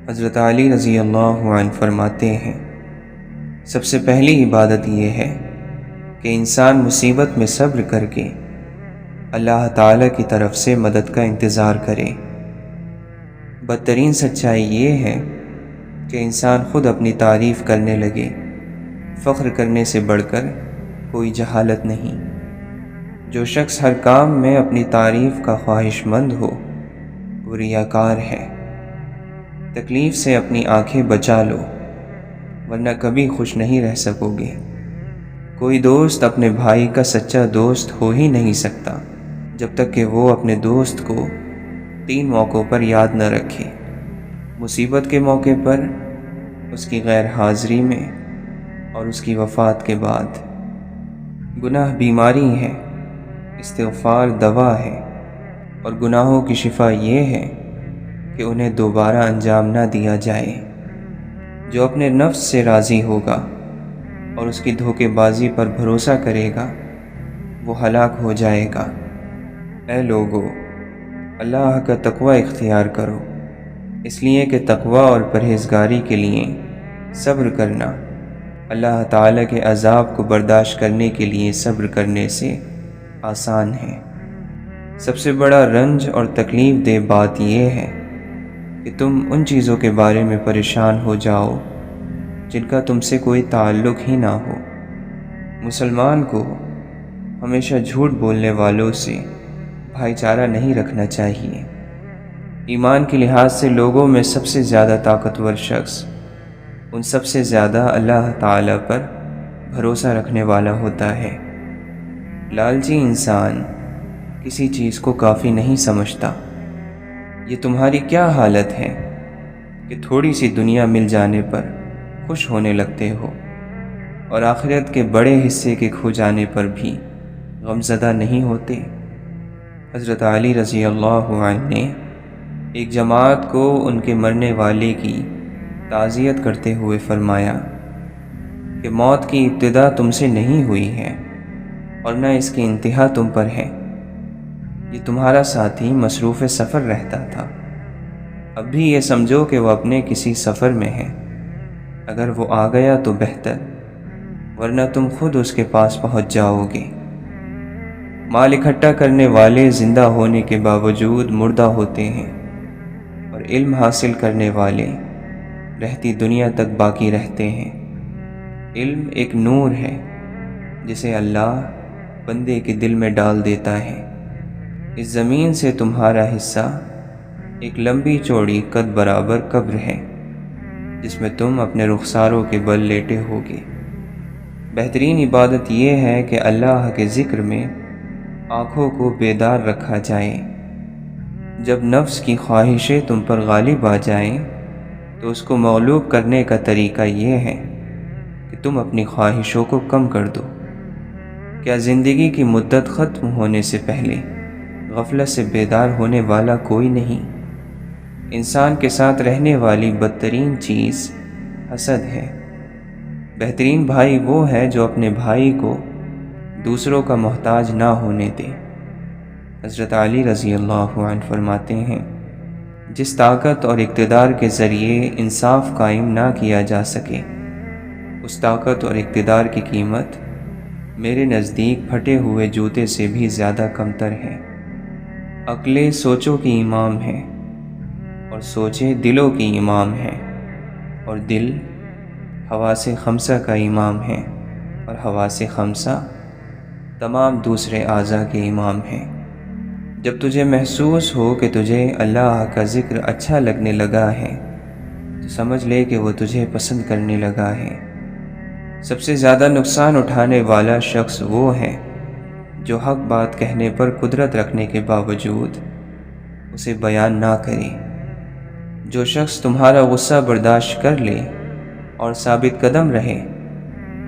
حضرت علی رضی اللہ عنہ فرماتے ہیں، سب سے پہلی عبادت یہ ہے کہ انسان مصیبت میں صبر کر کے اللہ تعالیٰ کی طرف سے مدد کا انتظار کرے۔ بدترین سچائی یہ ہے کہ انسان خود اپنی تعریف کرنے لگے۔ فخر کرنے سے بڑھ کر کوئی جہالت نہیں۔ جو شخص ہر کام میں اپنی تعریف کا خواہش مند ہو وہ ریاکار ہے۔ تکلیف سے اپنی آنکھیں بچا لو ورنہ کبھی خوش نہیں رہ سکو گے۔ کوئی دوست اپنے بھائی کا سچا دوست ہو ہی نہیں سکتا جب تک کہ وہ اپنے دوست کو 3 موقعوں پر یاد نہ رکھے: مصیبت کے موقع پر، اس کی غیر حاضری میں، اور اس کی وفات کے بعد۔ گناہ بیماری ہے، استغفار دوا ہے، اور گناہوں کی شفا یہ ہے کہ انہیں دوبارہ انجام نہ دیا جائے۔ جو اپنے نفس سے راضی ہوگا اور اس کی دھوکے بازی پر بھروسہ کرے گا وہ ہلاک ہو جائے گا۔ اے لوگو، اللہ کا تقوی اختیار کرو، اس لیے کہ تقوی اور پرہیزگاری کے لیے صبر کرنا اللہ تعالیٰ کے عذاب کو برداشت کرنے کے لیے صبر کرنے سے آسان ہے۔ سب سے بڑا رنج اور تکلیف دہ بات یہ ہے کہ تم ان چیزوں کے بارے میں پریشان ہو جاؤ جن کا تم سے کوئی تعلق ہی نہ ہو۔ مسلمان کو ہمیشہ جھوٹ بولنے والوں سے بھائی چارہ نہیں رکھنا چاہیے۔ ایمان کے لحاظ سے لوگوں میں سب سے زیادہ طاقتور شخص ان سب سے زیادہ اللہ تعالیٰ پر بھروسہ رکھنے والا ہوتا ہے۔ لالچی انسان کسی چیز کو کافی نہیں سمجھتا۔ یہ تمہاری کیا حالت ہے کہ تھوڑی سی دنیا مل جانے پر خوش ہونے لگتے ہو اور آخرت کے بڑے حصے کے کھو جانے پر بھی غمزدہ نہیں ہوتے؟ حضرت علی رضی اللہ عنہ نے ایک جماعت کو ان کے مرنے والے کی تعزیت کرتے ہوئے فرمایا کہ موت کی ابتدا تم سے نہیں ہوئی ہے اور نہ اس کی انتہا تم پر ہے۔ یہ تمہارا ساتھی مصروف سفر رہتا تھا، اب بھی یہ سمجھو کہ وہ اپنے کسی سفر میں ہے۔ اگر وہ آ گیا تو بہتر، ورنہ تم خود اس کے پاس پہنچ جاؤ گے۔ مال اکٹھا کرنے والے زندہ ہونے کے باوجود مردہ ہوتے ہیں اور علم حاصل کرنے والے رہتی دنیا تک باقی رہتے ہیں۔ علم ایک نور ہے جسے اللہ بندے کے دل میں ڈال دیتا ہے۔ اس زمین سے تمہارا حصہ ایک لمبی چوڑی قد برابر قبر ہے جس میں تم اپنے رخساروں کے بل لیٹے ہوگے۔ بہترین عبادت یہ ہے کہ اللہ کے ذکر میں آنکھوں کو بیدار رکھا جائے۔ جب نفس کی خواہشیں تم پر غالب آ جائیں تو اس کو مغلوب کرنے کا طریقہ یہ ہے کہ تم اپنی خواہشوں کو کم کر دو۔ کیا زندگی کی مدت ختم ہونے سے پہلے غفلت سے بیدار ہونے والا کوئی نہیں؟ انسان کے ساتھ رہنے والی بدترین چیز حسد ہے۔ بہترین بھائی وہ ہے جو اپنے بھائی کو دوسروں کا محتاج نہ ہونے دے۔ حضرت علی رضی اللہ عنہ فرماتے ہیں، جس طاقت اور اقتدار کے ذریعے انصاف قائم نہ کیا جا سکے اس طاقت اور اقتدار کی قیمت میرے نزدیک پھٹے ہوئے جوتے سے بھی زیادہ کمتر ہے۔ عقلیں سوچوں کی امام ہیں اور سوچیں دلوں کی امام ہیں، اور دل حواس خمسہ کا امام ہیں، اور حواس خمسہ تمام دوسرے اعضاء کے امام ہیں۔ جب تجھے محسوس ہو کہ تجھے اللہ کا ذکر اچھا لگنے لگا ہے تو سمجھ لے کہ وہ تجھے پسند کرنے لگا ہے۔ سب سے زیادہ نقصان اٹھانے والا شخص وہ ہے جو حق بات کہنے پر قدرت رکھنے کے باوجود اسے بیان نہ کرے۔ جو شخص تمہارا غصہ برداشت کر لے اور ثابت قدم رہے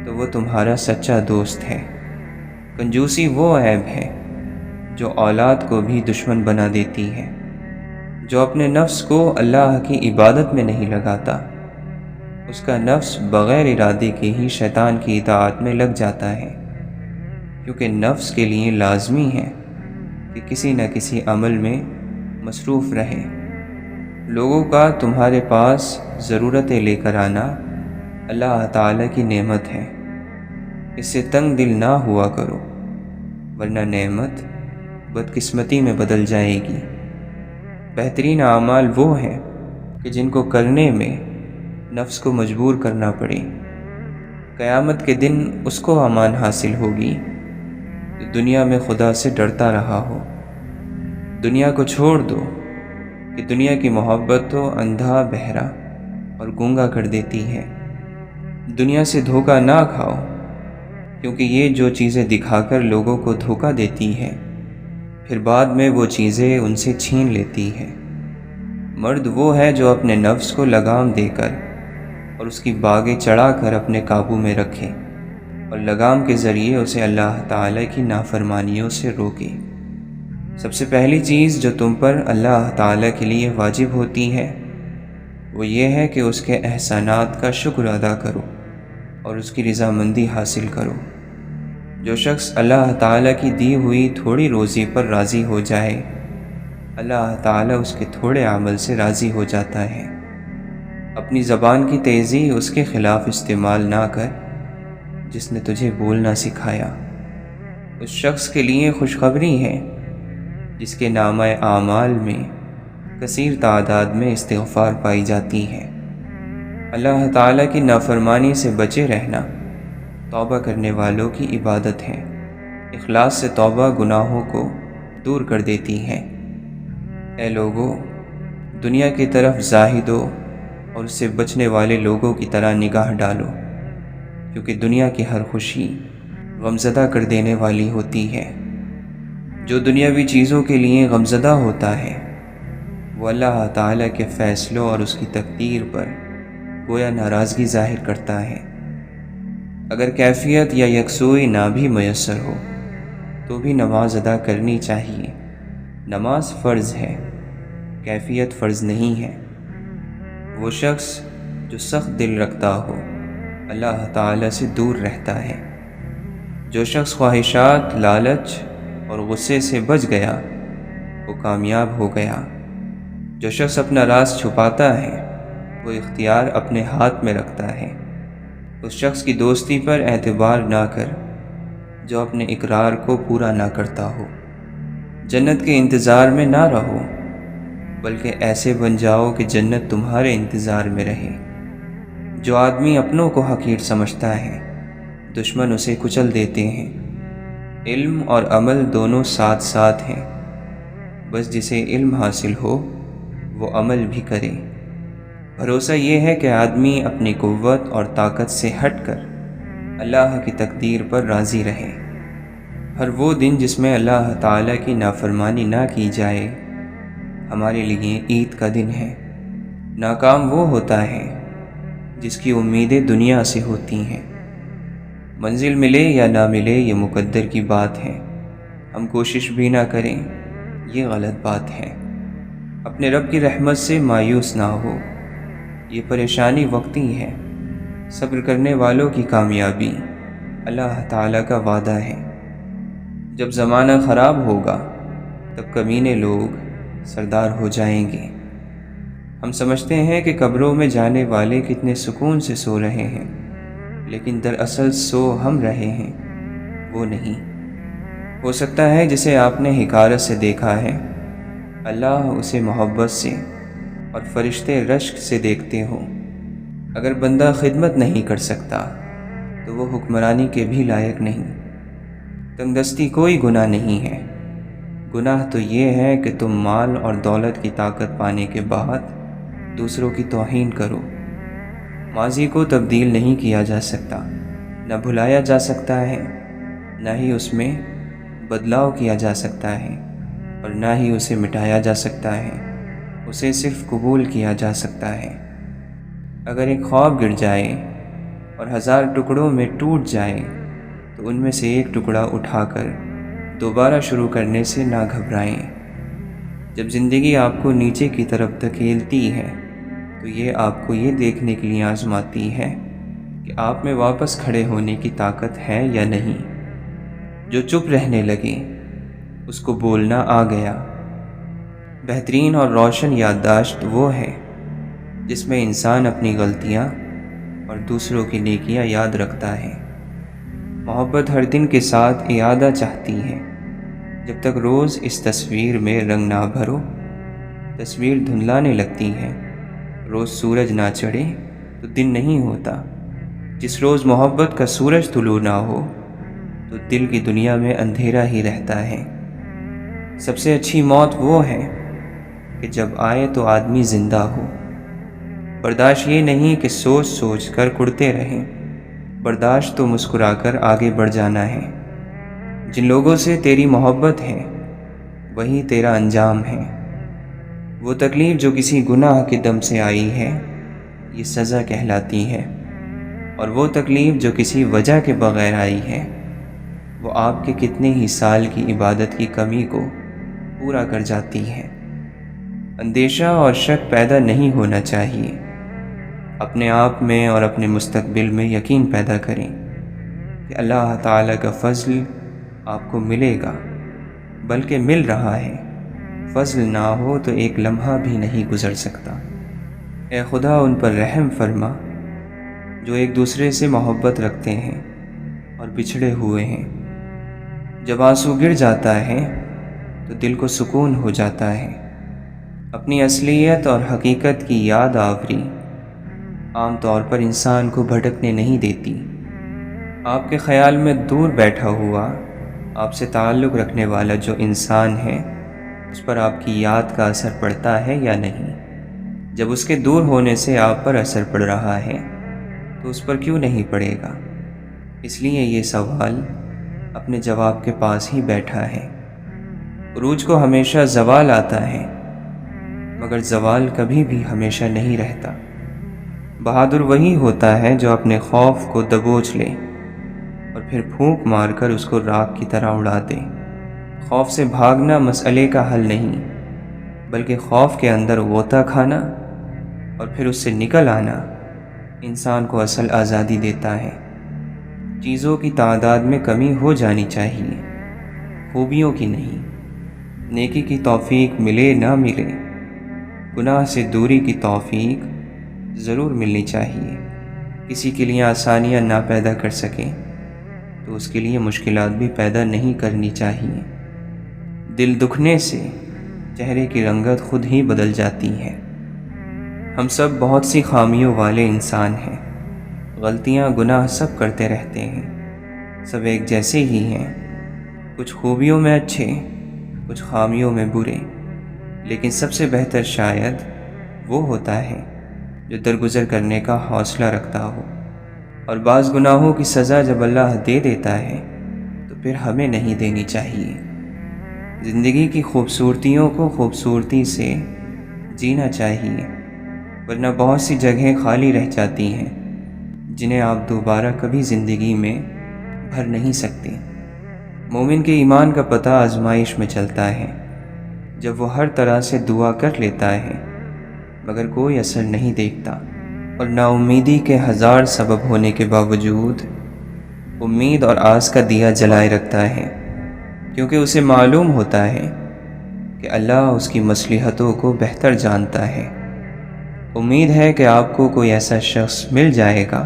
تو وہ تمہارا سچا دوست ہے۔ کنجوسی وہ عیب ہے جو اولاد کو بھی دشمن بنا دیتی ہے۔ جو اپنے نفس کو اللہ کی عبادت میں نہیں لگاتا اس کا نفس بغیر ارادے کے ہی شیطان کی اطاعت میں لگ جاتا ہے، کیونکہ نفس کے لیے لازمی ہے کہ کسی نہ کسی عمل میں مصروف رہے۔ لوگوں کا تمہارے پاس ضرورتیں لے کر آنا اللہ تعالیٰ کی نعمت ہے، اس سے تنگ دل نہ ہوا کرو، ورنہ نعمت بدقسمتی میں بدل جائے گی۔ بہترین اعمال وہ ہیں کہ جن کو کرنے میں نفس کو مجبور کرنا پڑے۔ قیامت کے دن اس کو امان حاصل ہوگی جو دنیا میں خدا سے ڈرتا رہا ہو۔ دنیا کو چھوڑ دو کہ دنیا کی محبت تو اندھا، بہرا اور گونگا کر دیتی ہے۔ دنیا سے دھوکہ نہ کھاؤ، کیونکہ یہ جو چیزیں دکھا کر لوگوں کو دھوکہ دیتی ہے، پھر بعد میں وہ چیزیں ان سے چھین لیتی ہے۔ مرد وہ ہے جو اپنے نفس کو لگام دے کر اور اس کی باگیں چڑھا کر اپنے قابو میں رکھے اور لگام کے ذریعے اسے اللہ تعالیٰ کی نافرمانیوں سے روکے۔ سب سے پہلی چیز جو تم پر اللہ تعالیٰ کے لیے واجب ہوتی ہے وہ یہ ہے کہ اس کے احسانات کا شکر ادا کرو اور اس کی رضامندی حاصل کرو۔ جو شخص اللہ تعالیٰ کی دی ہوئی تھوڑی روزی پر راضی ہو جائے، اللہ تعالیٰ اس کے تھوڑے عمل سے راضی ہو جاتا ہے۔ اپنی زبان کی تیزی اس کے خلاف استعمال نہ کر جس نے تجھے بولنا سکھایا۔ اس شخص کے لیے خوشخبری ہے جس کے نامہ اعمال میں کثیر تعداد میں استغفار پائی جاتی ہے۔ اللہ تعالیٰ کی نافرمانی سے بچے رہنا توبہ کرنے والوں کی عبادت ہے۔ اخلاص سے توبہ گناہوں کو دور کر دیتی ہے۔ اے لوگو، دنیا کی طرف زاہدو اور اس سے بچنے والے لوگوں کی طرح نگاہ ڈالو، کیونکہ دنیا کی ہر خوشی غمزدہ کر دینے والی ہوتی ہے۔ جو دنیاوی چیزوں کے لیے غمزدہ ہوتا ہے وہ اللہ تعالیٰ کے فیصلوں اور اس کی تقدیر پر گویا ناراضگی ظاہر کرتا ہے۔ اگر کیفیت یا یکسوئی نہ بھی میسر ہو تو بھی نماز ادا کرنی چاہیے۔ نماز فرض ہے، کیفیت فرض نہیں ہے۔ وہ شخص جو سخت دل رکھتا ہو اللہ تعالیٰ سے دور رہتا ہے۔ جو شخص خواہشات، لالچ اور غصے سے بچ گیا وہ کامیاب ہو گیا۔ جو شخص اپنا راز چھپاتا ہے وہ اختیار اپنے ہاتھ میں رکھتا ہے۔ اس شخص کی دوستی پر اعتبار نہ کر جو اپنے اقرار کو پورا نہ کرتا ہو۔ جنت کے انتظار میں نہ رہو، بلکہ ایسے بن جاؤ کہ جنت تمہارے انتظار میں رہے۔ جو آدمی اپنوں کو حقیر سمجھتا ہے دشمن اسے کچل دیتے ہیں۔ علم اور عمل دونوں ساتھ ساتھ ہیں، بس جسے علم حاصل ہو وہ عمل بھی کرے۔ بھروسہ یہ ہے کہ آدمی اپنی قوت اور طاقت سے ہٹ کر اللہ کی تقدیر پر راضی رہے۔ ہر وہ دن جس میں اللہ تعالیٰ کی نافرمانی نہ کی جائے ہمارے لیے عید کا دن ہے۔ ناکام وہ ہوتا ہے جس کی امیدیں دنیا سے ہوتی ہیں۔ منزل ملے یا نہ ملے یہ مقدر کی بات ہے، ہم کوشش بھی نہ کریں یہ غلط بات ہے۔ اپنے رب کی رحمت سے مایوس نہ ہو، یہ پریشانی وقتی ہے۔ صبر کرنے والوں کی کامیابی اللہ تعالیٰ کا وعدہ ہے۔ جب زمانہ خراب ہوگا تب کمینے لوگ سردار ہو جائیں گے۔ ہم سمجھتے ہیں کہ قبروں میں جانے والے کتنے سکون سے سو رہے ہیں، لیکن دراصل سو ہم رہے ہیں، وہ نہیں۔ ہو سکتا ہے جسے آپ نے حقارت سے دیکھا ہے اللہ اسے محبت سے اور فرشتے رشک سے دیکھتے ہوں۔ اگر بندہ خدمت نہیں کر سکتا تو وہ حکمرانی کے بھی لائق نہیں۔ تنگ دستی کوئی گناہ نہیں ہے، گناہ تو یہ ہے کہ تم مال اور دولت کی طاقت پانے کے بعد دوسروں کی توہین کرو۔ ماضی کو تبدیل نہیں کیا جا سکتا، نہ بھلایا جا سکتا ہے، نہ ہی اس میں بدلاؤ کیا جا سکتا ہے، اور نہ ہی اسے مٹایا جا سکتا ہے۔ اسے صرف قبول کیا جا سکتا ہے۔ اگر ایک خواب گر جائے اور 1000 ٹکڑوں میں ٹوٹ جائے تو ان میں سے ایک ٹکڑا اٹھا کر دوبارہ شروع کرنے سے نہ گھبرائیں۔ جب زندگی آپ کو نیچے کی طرف دھکیلتی ہے تو یہ آپ کو یہ دیکھنے کے لیے آزماتی ہے کہ آپ میں واپس کھڑے ہونے کی طاقت ہے یا نہیں۔ جو چپ رہنے لگے اس کو بولنا آ گیا، بہترین اور روشن یادداشت وہ ہے جس میں انسان اپنی غلطیاں اور دوسروں کی نیکیاں یاد رکھتا ہے۔ محبت ہر دن کے ساتھ اعادہ چاہتی ہے۔ جب تک روز اس تصویر میں رنگ نہ بھرو، تصویر دھندلانے لگتی ہے۔ روز سورج نہ چڑھے تو دن نہیں ہوتا۔ جس روز محبت کا سورج طلوع نہ ہو تو دل کی دنیا میں اندھیرا ہی رہتا ہے۔ سب سے اچھی موت وہ ہے کہ جب آئے تو آدمی زندہ ہو۔ برداشت یہ نہیں کہ سوچ سوچ کر کڑتے رہیں، برداشت تو مسکرا کر آگے بڑھ جانا ہے۔ جن لوگوں سے تیری محبت ہے وہی تیرا انجام ہے۔ وہ تکلیف جو کسی گناہ کے دم سے آئی ہے یہ سزا کہلاتی ہے، اور وہ تکلیف جو کسی وجہ کے بغیر آئی ہے وہ آپ کے کتنے ہی سال کی عبادت کی کمی کو پورا کر جاتی ہے۔ اندیشہ اور شک پیدا نہیں ہونا چاہیے۔ اپنے آپ میں اور اپنے مستقبل میں یقین پیدا کریں کہ اللہ تعالیٰ کا فضل آپ کو ملے گا، بلکہ مل رہا ہے۔ فضل نہ ہو تو ایک لمحہ بھی نہیں گزر سکتا۔ اے خدا ان پر رحم فرما جو ایک دوسرے سے محبت رکھتے ہیں اور بچھڑے ہوئے ہیں۔ جب آنسو گر جاتا ہے تو دل کو سکون ہو جاتا ہے۔ اپنی اصلیت اور حقیقت کی یاد آوری عام طور پر انسان کو بھٹکنے نہیں دیتی۔ آپ کے خیال میں دور بیٹھا ہوا آپ سے تعلق رکھنے والا جو انسان ہے اس پر آپ کی یاد کا اثر پڑتا ہے یا نہیں؟ جب اس کے دور ہونے سے آپ پر اثر پڑ رہا ہے تو اس پر کیوں نہیں پڑے گا؟ اس لیے یہ سوال اپنے جواب کے پاس ہی بیٹھا ہے۔ عروج کو ہمیشہ زوال آتا ہے، مگر زوال کبھی بھی ہمیشہ نہیں رہتا۔ بہادر وہی ہوتا ہے جو اپنے خوف کو دبوچ لے اور پھر پھونک مار کر اس کو راکھ کی طرح اڑا دے۔ خوف سے بھاگنا مسئلے کا حل نہیں، بلکہ خوف کے اندر غوطہ کھانا اور پھر اس سے نکل آنا انسان کو اصل آزادی دیتا ہے۔ چیزوں کی تعداد میں کمی ہو جانی چاہیے، خوبیوں کی نہیں۔ نیکی کی توفیق ملے نہ ملے، گناہ سے دوری کی توفیق ضرور ملنی چاہیے۔ کسی کے لیے آسانیاں نہ پیدا کر سکیں تو اس کے لیے مشکلات بھی پیدا نہیں کرنی چاہیے۔ دل دکھنے سے چہرے کی رنگت خود ہی بدل جاتی ہے۔ ہم سب بہت سی خامیوں والے انسان ہیں، غلطیاں گناہ سب کرتے رہتے ہیں، سب ایک جیسے ہی ہیں، کچھ خوبیوں میں اچھے، کچھ خامیوں میں برے، لیکن سب سے بہتر شاید وہ ہوتا ہے جو درگزر کرنے کا حوصلہ رکھتا ہو۔ اور بعض گناہوں کی سزا جب اللہ دے دیتا ہے تو پھر ہمیں نہیں دینی چاہیے۔ زندگی کی خوبصورتیوں کو خوبصورتی سے جینا چاہیے، ورنہ بہت سی جگہیں خالی رہ جاتی ہیں جنہیں آپ دوبارہ کبھی زندگی میں بھر نہیں سکتے۔ مومن کے ایمان کا پتہ آزمائش میں چلتا ہے، جب وہ ہر طرح سے دعا کر لیتا ہے مگر کوئی اثر نہیں دیکھتا، اور نا امیدی کے ہزار سبب ہونے کے باوجود امید اور آس کا دیا جلائے رکھتا ہے، کیونکہ اسے معلوم ہوتا ہے کہ اللہ اس کی مصلحتوں کو بہتر جانتا ہے۔ امید ہے کہ آپ کو کوئی ایسا شخص مل جائے گا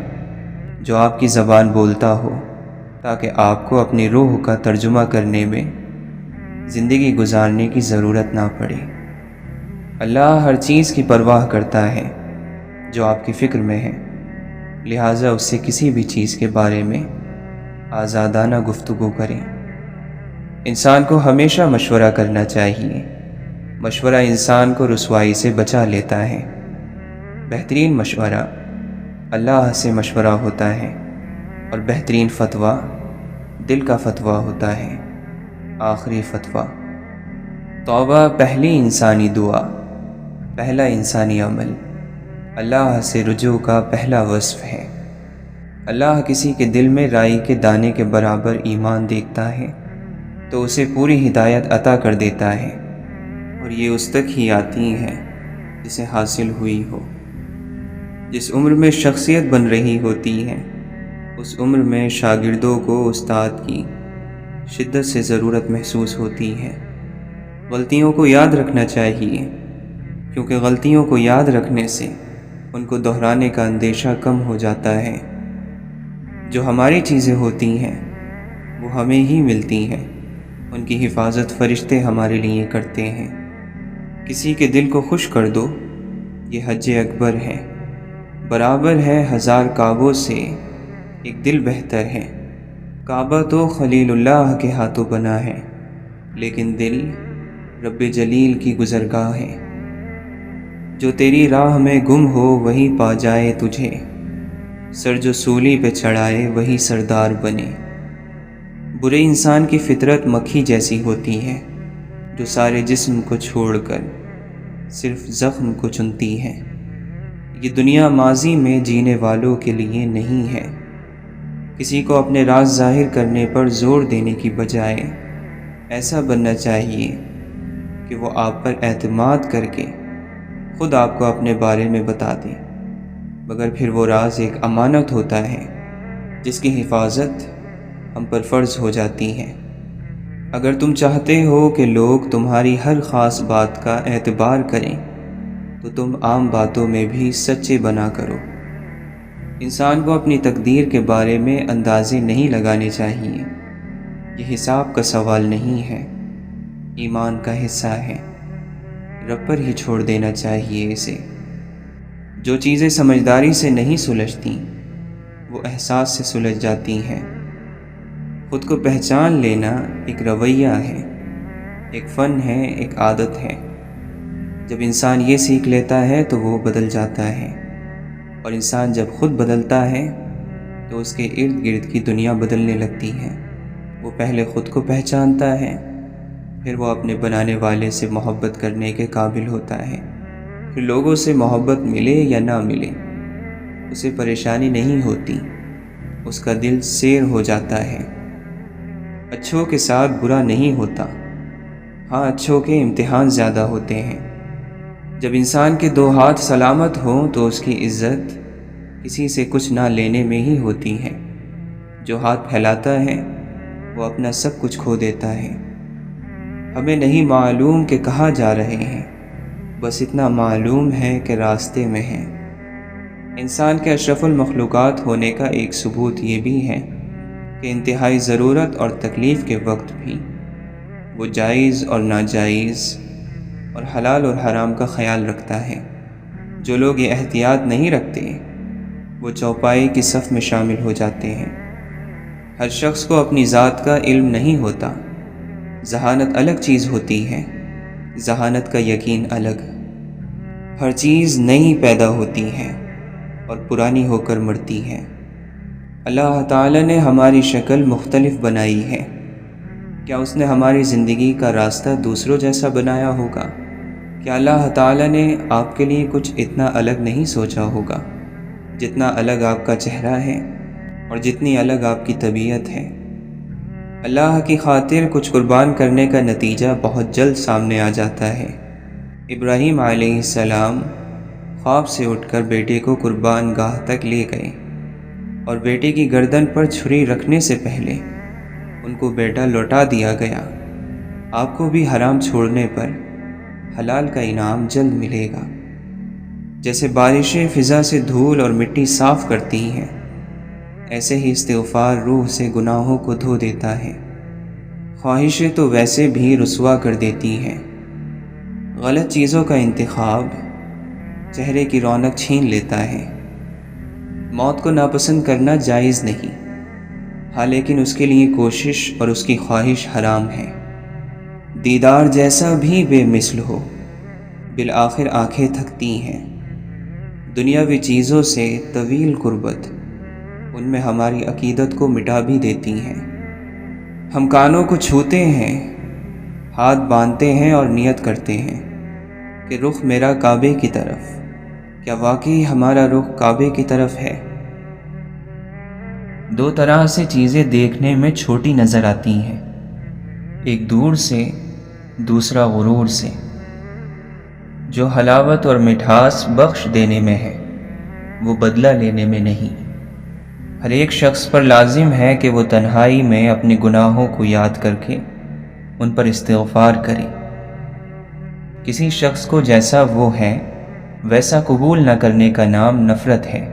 جو آپ کی زبان بولتا ہو، تاکہ آپ کو اپنی روح کا ترجمہ کرنے میں زندگی گزارنے کی ضرورت نہ پڑے۔ اللہ ہر چیز کی پرواہ کرتا ہے جو آپ کی فکر میں ہے، لہٰذا اس سے کسی بھی چیز کے بارے میں آزادانہ گفتگو کریں۔ انسان کو ہمیشہ مشورہ کرنا چاہیے، مشورہ انسان کو رسوائی سے بچا لیتا ہے۔ بہترین مشورہ اللہ سے مشورہ ہوتا ہے، اور بہترین فتویٰ دل کا فتویٰ ہوتا ہے۔ آخری فتویٰ: توبہ پہلی انسانی دعا، پہلا انسانی عمل، اللہ سے رجوع کا پہلا وصف ہے۔ اللہ کسی کے دل میں رائی کے دانے کے برابر ایمان دیکھتا ہے تو اسے پوری ہدایت عطا کر دیتا ہے، اور یہ اس تک ہی آتی ہے جسے حاصل ہوئی ہو۔ جس عمر میں شخصیت بن رہی ہوتی ہے اس عمر میں شاگردوں کو استاد کی شدت سے ضرورت محسوس ہوتی ہے۔ غلطیوں کو یاد رکھنا چاہیے، کیونکہ غلطیوں کو یاد رکھنے سے ان کو دہرانے کا اندیشہ کم ہو جاتا ہے۔ جو ہماری چیزیں ہوتی ہیں وہ ہمیں ہی ملتی ہیں، ان کی حفاظت فرشتے ہمارے لیے کرتے ہیں۔ کسی کے دل کو خوش کر دو، یہ حج اکبر ہے، برابر ہے 1000 کعبوں سے ایک دل بہتر ہے۔ کعبہ تو خلیل اللہ کے ہاتھوں بنا ہے، لیکن دل رب جلیل کی گزرگاہ ہے۔ جو تیری راہ میں گم ہو وہی پا جائے تجھے، سر جو سولی پہ چڑھائے وہی سردار بنے۔ برے انسان کی فطرت مکھی جیسی ہوتی ہے، جو سارے جسم کو چھوڑ کر صرف زخم کو چنتی ہے۔ یہ دنیا ماضی میں جینے والوں کے لیے نہیں ہے۔ کسی کو اپنے راز ظاہر کرنے پر زور دینے کی بجائے ایسا بننا چاہیے کہ وہ آپ پر اعتماد کر کے خود آپ کو اپنے بارے میں بتا دے، مگر پھر وہ راز ایک امانت ہوتا ہے جس کی حفاظت ہم پر فرض ہو جاتی ہے۔ اگر تم چاہتے ہو کہ لوگ تمہاری ہر خاص بات کا اعتبار کریں تو تم عام باتوں میں بھی سچے بنا کرو۔ انسان کو اپنی تقدیر کے بارے میں اندازے نہیں لگانے چاہیے۔ یہ حساب کا سوال نہیں ہے، ایمان کا حصہ ہے، رب پر ہی چھوڑ دینا چاہیے اسے۔ جو چیزیں سمجھداری سے نہیں سلجھتی وہ احساس سے سلجھ جاتی ہیں۔ خود کو پہچان لینا ایک رویہ ہے، ایک فن ہے، ایک عادت ہے۔ جب انسان یہ سیکھ لیتا ہے تو وہ بدل جاتا ہے، اور انسان جب خود بدلتا ہے تو اس کے ارد گرد کی دنیا بدلنے لگتی ہے۔ وہ پہلے خود کو پہچانتا ہے، پھر وہ اپنے بنانے والے سے محبت کرنے کے قابل ہوتا ہے۔ پھر لوگوں سے محبت ملے یا نہ ملے اسے پریشانی نہیں ہوتی، اس کا دل سیر ہو جاتا ہے۔ اچھوں کے ساتھ برا نہیں ہوتا، ہاں اچھوں کے امتحان زیادہ ہوتے ہیں۔ جب انسان کے 2 ہاتھ سلامت ہوں تو اس کی عزت کسی سے کچھ نہ لینے میں ہی ہوتی ہے۔ جو ہاتھ پھیلاتا ہے وہ اپنا سب کچھ کھو دیتا ہے۔ ہمیں نہیں معلوم کہ کہاں جا رہے ہیں، بس اتنا معلوم ہے کہ راستے میں ہیں۔ انسان کے اشرف المخلوقات ہونے کا ایک ثبوت یہ بھی ہے کہ انتہائی ضرورت اور تکلیف کے وقت بھی وہ جائز اور ناجائز اور حلال اور حرام کا خیال رکھتا ہے۔ جو لوگ یہ احتیاط نہیں رکھتے وہ چوپائی کی صف میں شامل ہو جاتے ہیں۔ ہر شخص کو اپنی ذات کا علم نہیں ہوتا۔ ذہانت الگ چیز ہوتی ہے، ذہانت کا یقین الگ۔ ہر چیز نئی پیدا ہوتی ہے اور پرانی ہو کر مرتی ہے۔ اللہ تعالی نے ہماری شکل مختلف بنائی ہے، کیا اس نے ہماری زندگی کا راستہ دوسروں جیسا بنایا ہوگا؟ کیا اللہ تعالی نے آپ کے لیے کچھ اتنا الگ نہیں سوچا ہوگا جتنا الگ آپ کا چہرہ ہے اور جتنی الگ آپ کی طبیعت ہے؟ اللہ کی خاطر کچھ قربان کرنے کا نتیجہ بہت جلد سامنے آ جاتا ہے۔ ابراہیم علیہ السلام خواب سے اٹھ کر بیٹے کو قربان گاہ تک لے گئے، اور بیٹے کی گردن پر چھری رکھنے سے پہلے ان کو بیٹا لوٹا دیا گیا۔ آپ کو بھی حرام چھوڑنے پر حلال کا انعام جلد ملے گا۔ جیسے بارشیں فضا سے دھول اور مٹی صاف کرتی ہیں، ایسے ہی استغفار روح سے گناہوں کو دھو دیتا ہے۔ خواہشیں تو ویسے بھی رسوا کر دیتی ہیں۔ غلط چیزوں کا انتخاب چہرے کی رونق چھین لیتا ہے۔ موت کو ناپسند کرنا جائز نہیں، ہاں لیکن اس کے لیے کوشش اور اس کی خواہش حرام ہے۔ دیدار جیسا بھی بے مثل ہو، بالآخر آنکھیں تھکتی ہیں۔ دنیاوی چیزوں سے طویل قربت ان میں ہماری عقیدت کو مٹا بھی دیتی ہیں۔ ہم کانوں کو چھوتے ہیں، ہاتھ باندھتے ہیں اور نیت کرتے ہیں کہ رخ میرا کعبے کی طرف۔ کیا واقعی ہمارا رخ کعبے کی طرف ہے؟ 2 طرح سے چیزیں دیکھنے میں چھوٹی نظر آتی ہیں، ایک دور سے، دوسرا غرور سے۔ جو حلاوت اور مٹھاس بخش دینے میں ہے وہ بدلہ لینے میں نہیں۔ ہر ایک شخص پر لازم ہے کہ وہ تنہائی میں اپنے گناہوں کو یاد کر کے ان پر استغفار کرے، کسی شخص کو جیسا وہ ہے ویسا قبول نہ کرنے کا نام نفرت ہے۔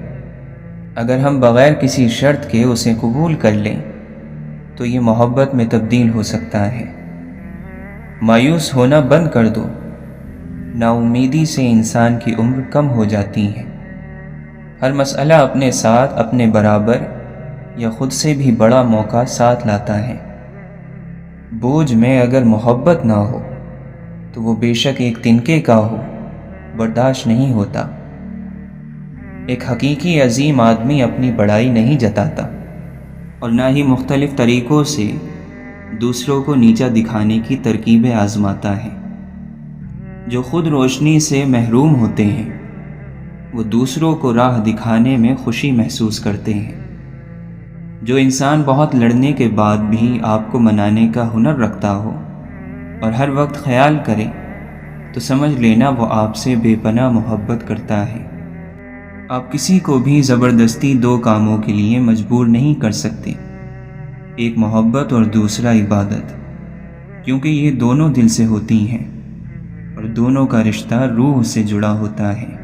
اگر ہم بغیر کسی شرط کے اسے قبول کر لیں تو یہ محبت میں تبدیل ہو سکتا ہے۔ مایوس ہونا بند کر دو، نا امیدی سے انسان کی عمر کم ہو جاتی ہے۔ ہر مسئلہ اپنے ساتھ اپنے برابر یا خود سے بھی بڑا موقع ساتھ لاتا ہے۔ بوجھ میں اگر محبت نہ ہو تو وہ بے شک ایک تنکے کا ہو، برداشت نہیں ہوتا۔ ایک حقیقی عظیم آدمی اپنی بڑائی نہیں جتاتا اور نہ ہی مختلف طریقوں سے دوسروں کو نیچا دکھانے کی ترکیبیں آزماتا ہے۔ جو خود روشنی سے محروم ہوتے ہیں وہ دوسروں کو راہ دکھانے میں خوشی محسوس کرتے ہیں۔ جو انسان بہت لڑنے کے بعد بھی آپ کو منانے کا ہنر رکھتا ہو اور ہر وقت خیال کرے تو سمجھ لینا وہ آپ سے بے پناہ محبت کرتا ہے۔ آپ کسی کو بھی زبردستی دو کاموں کے لیے مجبور نہیں کر سکتے، ایک محبت اور دوسرا عبادت، کیونکہ یہ دونوں دل سے ہوتی ہیں اور دونوں کا رشتہ روح سے جڑا ہوتا ہے۔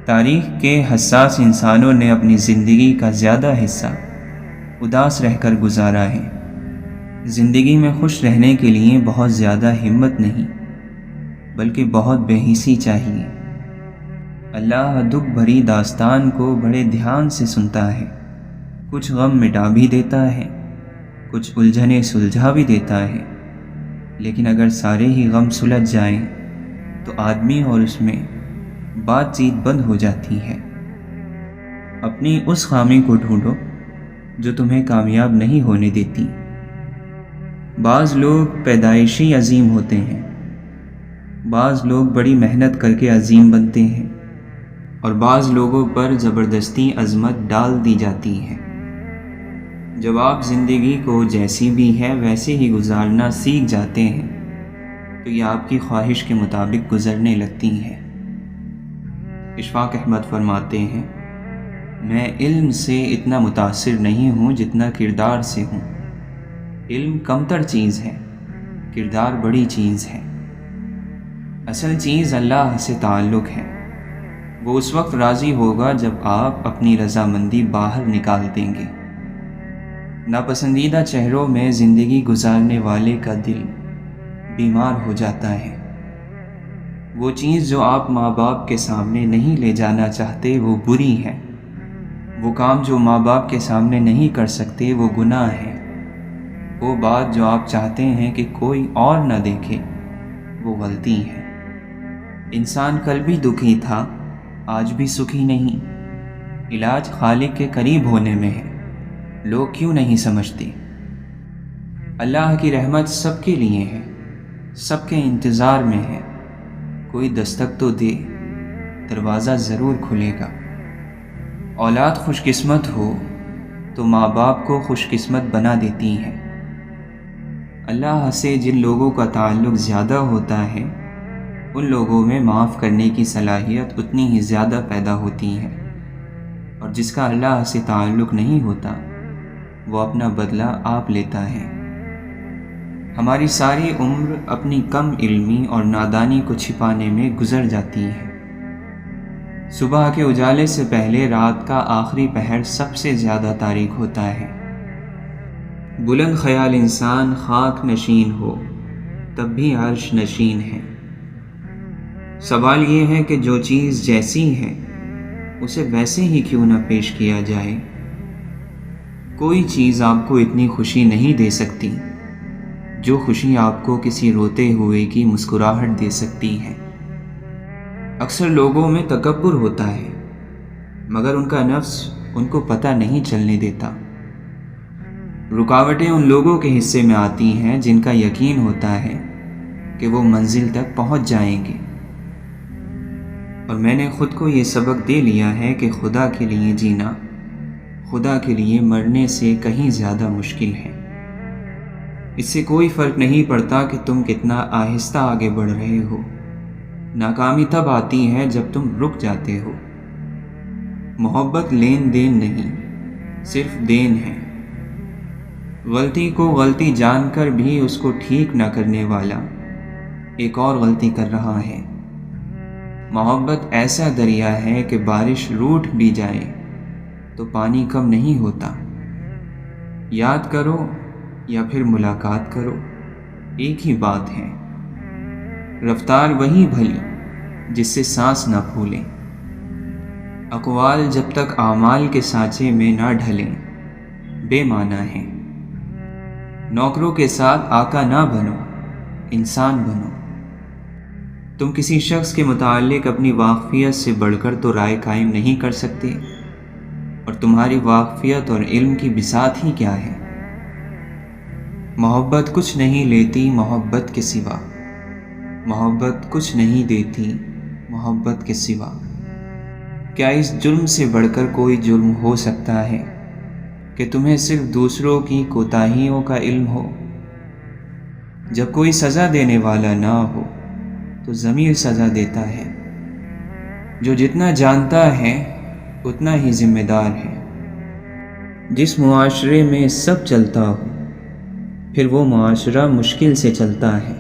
تاریخ کے حساس انسانوں نے اپنی زندگی کا زیادہ حصہ اداس رہ کر گزارا ہے۔ زندگی میں خوش رہنے کے لیے بہت زیادہ ہمت نہیں بلکہ بہت بے حسی چاہیے۔ اللہ دکھ بھری داستان کو بڑے دھیان سے سنتا ہے، کچھ غم مٹا بھی دیتا ہے، کچھ الجھنیں سلجھا بھی دیتا ہے، لیکن اگر سارے ہی غم سلجھ جائیں تو آدمی اور اس میں بات چیت بند ہو جاتی ہے۔ اپنی اس خامی کو ڈھونڈو جو تمہیں کامیاب نہیں ہونے دیتی۔ بعض لوگ پیدائشی عظیم ہوتے ہیں، بعض لوگ بڑی محنت کر کے عظیم بنتے ہیں اور بعض لوگوں پر زبردستی عظمت ڈال دی جاتی ہے۔ جب آپ زندگی کو جیسی بھی ہے ویسے ہی گزارنا سیکھ جاتے ہیں تو یہ آپ کی خواہش کے مطابق گزرنے لگتی ہے۔ اشفاق احمد فرماتے ہیں، میں علم سے اتنا متاثر نہیں ہوں جتنا کردار سے ہوں۔ علم کمتر چیز ہے، کردار بڑی چیز ہے۔ اصل چیز اللہ سے تعلق ہے۔ وہ اس وقت راضی ہوگا جب آپ اپنی رضامندی باہر نکال دیں گے۔ ناپسندیدہ چہروں میں زندگی گزارنے والے کا دل بیمار ہو جاتا ہے۔ وہ چیز جو آپ ماں باپ کے سامنے نہیں لے جانا چاہتے وہ بری ہے، وہ کام جو ماں باپ کے سامنے نہیں کر سکتے وہ گناہ ہے، وہ بات جو آپ چاہتے ہیں کہ کوئی اور نہ دیکھے وہ غلطی ہے۔ انسان کل بھی دکھی تھا، آج بھی سکھی نہیں۔ علاج خالق کے قریب ہونے میں ہے، لوگ کیوں نہیں سمجھتے؟ اللہ کی رحمت سب کے لیے ہے، سب کے انتظار میں ہے۔ کوئی دستک تو دے، دروازہ ضرور کھلے گا۔ اولاد خوش قسمت ہو تو ماں باپ کو خوش قسمت بنا دیتی ہے۔ اللہ سے جن لوگوں کا تعلق زیادہ ہوتا ہے ان لوگوں میں معاف کرنے کی صلاحیت اتنی ہی زیادہ پیدا ہوتی ہے، اور جس کا اللہ سے تعلق نہیں ہوتا وہ اپنا بدلہ آپ لیتا ہے۔ ہماری ساری عمر اپنی کم علمی اور نادانی کو چھپانے میں گزر جاتی ہے۔ صبح کے اجالے سے پہلے رات کا آخری پہر سب سے زیادہ تاریک ہوتا ہے۔ بلند خیال انسان خاک نشین ہو تب بھی عرش نشین ہے۔ سوال یہ ہے کہ جو چیز جیسی ہے اسے ویسے ہی کیوں نہ پیش کیا جائے۔ کوئی چیز آپ کو اتنی خوشی نہیں دے سکتی جو خوشی آپ کو کسی روتے ہوئے کی مسکراہٹ دے سکتی ہے۔ اکثر لوگوں میں تکبر ہوتا ہے مگر ان کا نفس ان کو پتہ نہیں چلنے دیتا۔ رکاوٹیں ان لوگوں کے حصے میں آتی ہیں جن کا یقین ہوتا ہے کہ وہ منزل تک پہنچ جائیں گے، اور میں نے خود کو یہ سبق دے لیا ہے کہ خدا کے لیے جینا خدا کے لیے مرنے سے کہیں زیادہ مشکل ہے۔ اس سے کوئی فرق نہیں پڑتا کہ تم کتنا آہستہ آگے بڑھ رہے ہو، ناکامی تب آتی ہے جب تم رک جاتے ہو۔ محبت لین دین نہیں، صرف دین ہے۔ غلطی کو غلطی جان کر بھی اس کو ٹھیک نہ کرنے والا ایک اور غلطی کر رہا ہے۔ محبت ایسا دریا ہے کہ بارش روٹھ بھی جائے تو پانی کم نہیں ہوتا۔ یاد کرو یا پھر ملاقات کرو، ایک ہی بات ہے۔ رفتار وہی بھلی جس سے سانس نہ پھولے۔ اقوال جب تک اعمال کے سانچے میں نہ ڈھلیں بے معنی ہیں۔ نوکروں کے ساتھ آقا نہ بنو، انسان بنو۔ تم کسی شخص کے متعلق اپنی واقفیت سے بڑھ کر تو رائے قائم نہیں کر سکتے، اور تمہاری واقفیت اور علم کی بساط ہی کیا ہے۔ محبت کچھ نہیں لیتی محبت کے سوا، محبت کچھ نہیں دیتی محبت کے سوا۔ کیا اس جرم سے بڑھ کر کوئی جرم ہو سکتا ہے کہ تمہیں صرف دوسروں کی کوتاہیوں کا علم ہو؟ جب کوئی سزا دینے والا نہ ہو تو ضمیر سزا دیتا ہے۔ جو جتنا جانتا ہے اتنا ہی ذمہ دار ہے۔ جس معاشرے میں سب چلتا ہو پھر وہ معاشرہ مشکل سے چلتا ہے۔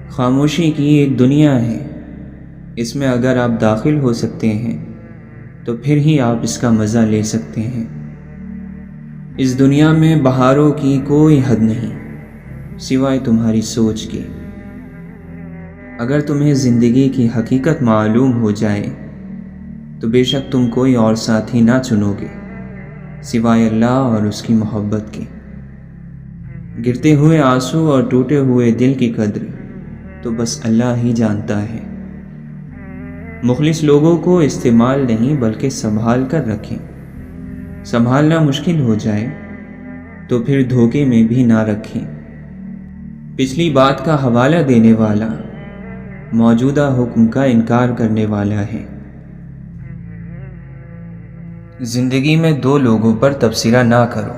خاموشی کی ایک دنیا ہے، اس میں اگر آپ داخل ہو سکتے ہیں تو پھر ہی آپ اس کا مزہ لے سکتے ہیں۔ اس دنیا میں بہاروں کی کوئی حد نہیں سوائے تمہاری سوچ کے۔ اگر تمہیں زندگی کی حقیقت معلوم ہو جائے تو بے شک تم کوئی اور ساتھی نہ چنو گے سوائے اللہ اور اس کی محبت کے۔ گرتے ہوئے آنسو اور ٹوٹے ہوئے دل کی قدر تو بس اللہ ہی جانتا ہے۔ مخلص لوگوں کو استعمال نہیں بلکہ سنبھال کر رکھیں۔ سنبھالنا مشکل ہو جائے تو پھر دھوکے میں بھی نہ رکھیں۔ پچھلی بات کا حوالہ دینے والا موجودہ حکم کا انکار کرنے والا ہے۔ زندگی میں دو لوگوں پر تبصرہ نہ کرو،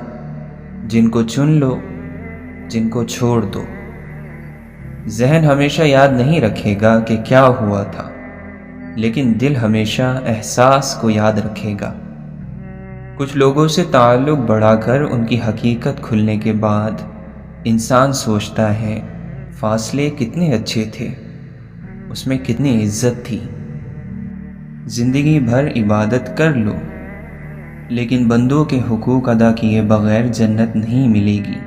جن کو چن لو جن کو چھوڑ دو۔ ذہن ہمیشہ یاد نہیں رکھے گا کہ کیا ہوا تھا، لیکن دل ہمیشہ احساس کو یاد رکھے گا۔ کچھ لوگوں سے تعلق بڑھا کر ان کی حقیقت کھلنے کے بعد انسان سوچتا ہے فاصلے کتنے اچھے تھے، اس میں کتنی عزت تھی۔ زندگی بھر عبادت کر لو لیکن بندوں کے حقوق ادا کیے بغیر جنت نہیں ملے گی۔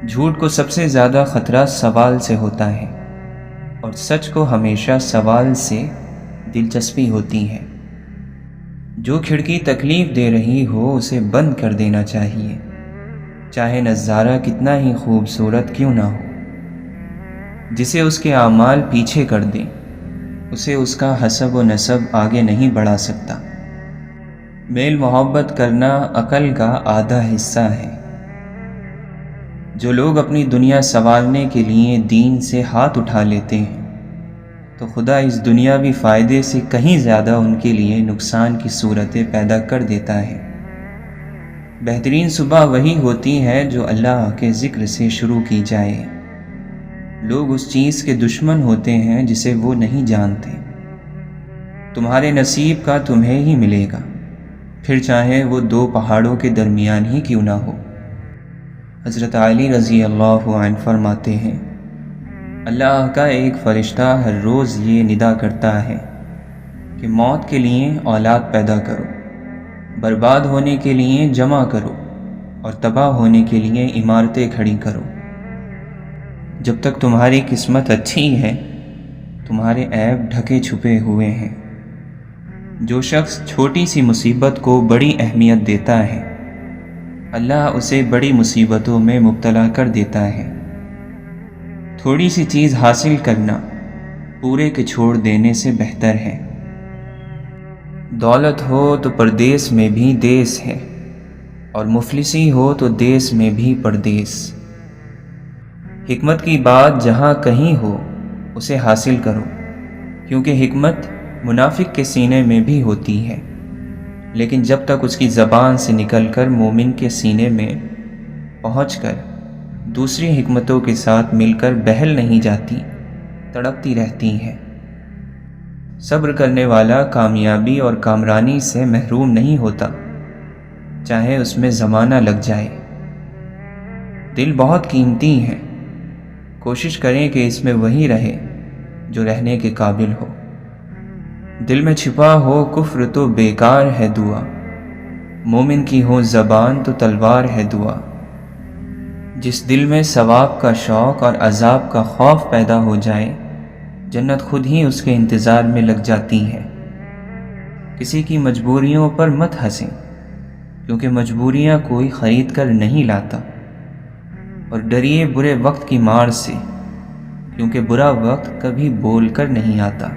جھوٹ کو سب سے زیادہ خطرہ سوال سے ہوتا ہے، اور سچ کو ہمیشہ سوال سے دلچسپی ہوتی ہے۔ جو کھڑکی تکلیف دے رہی ہو اسے بند کر دینا چاہیے، چاہے نظارہ کتنا ہی خوبصورت کیوں نہ ہو۔ جسے اس کے اعمال پیچھے کر دیں اسے اس کا حسب و نسب آگے نہیں بڑھا سکتا۔ میل محبت کرنا عقل کا آدھا حصہ ہے۔ جو لوگ اپنی دنیا سنوارنے کے لیے دین سے ہاتھ اٹھا لیتے ہیں تو خدا اس دنیاوی فائدے سے کہیں زیادہ ان کے لیے نقصان کی صورتیں پیدا کر دیتا ہے۔ بہترین صبح وہی ہوتی ہے جو اللہ کے ذکر سے شروع کی جائے۔ لوگ اس چیز کے دشمن ہوتے ہیں جسے وہ نہیں جانتے۔ تمہارے نصیب کا تمہیں ہی ملے گا، پھر چاہے وہ دو پہاڑوں کے درمیان ہی کیوں نہ ہو۔ حضرت علی رضی اللہ عنہ فرماتے ہیں، اللہ کا ایک فرشتہ ہر روز یہ ندا کرتا ہے کہ موت کے لیے اولاد پیدا کرو، برباد ہونے کے لیے جمع کرو، اور تباہ ہونے کے لیے عمارتیں کھڑی کرو۔ جب تک تمہاری قسمت اچھی ہے تمہارے عیب ڈھکے چھپے ہوئے ہیں۔ جو شخص چھوٹی سی مصیبت کو بڑی اہمیت دیتا ہے اللہ اسے بڑی مصیبتوں میں مبتلا کر دیتا ہے۔ تھوڑی سی چیز حاصل کرنا پورے کے چھوڑ دینے سے بہتر ہے۔ دولت ہو تو پردیس میں بھی دیس ہے، اور مفلسی ہو تو دیس میں بھی پردیس۔ حکمت کی بات جہاں کہیں ہو اسے حاصل کرو، کیونکہ حکمت منافق کے سینے میں بھی ہوتی ہے، لیکن جب تک اس کی زبان سے نکل کر مومن کے سینے میں پہنچ کر دوسری حکمتوں کے ساتھ مل کر بہل نہیں جاتی، تڑپتی رہتی ہے۔ صبر کرنے والا کامیابی اور کامرانی سے محروم نہیں ہوتا، چاہے اس میں زمانہ لگ جائے۔ دل بہت قیمتی ہے، کوشش کریں کہ اس میں وہی رہے جو رہنے کے قابل ہو۔ دل میں چھپا ہو کفر تو بیکار ہے دعا، مومن کی ہو زبان تو تلوار ہے دعا۔ جس دل میں ثواب کا شوق اور عذاب کا خوف پیدا ہو جائے، جنت خود ہی اس کے انتظار میں لگ جاتی ہے۔ کسی کی مجبوریوں پر مت ہنسیں، کیونکہ مجبوریاں کوئی خرید کر نہیں لاتا، اور ڈریے برے وقت کی مار سے، کیونکہ برا وقت کبھی بول کر نہیں آتا۔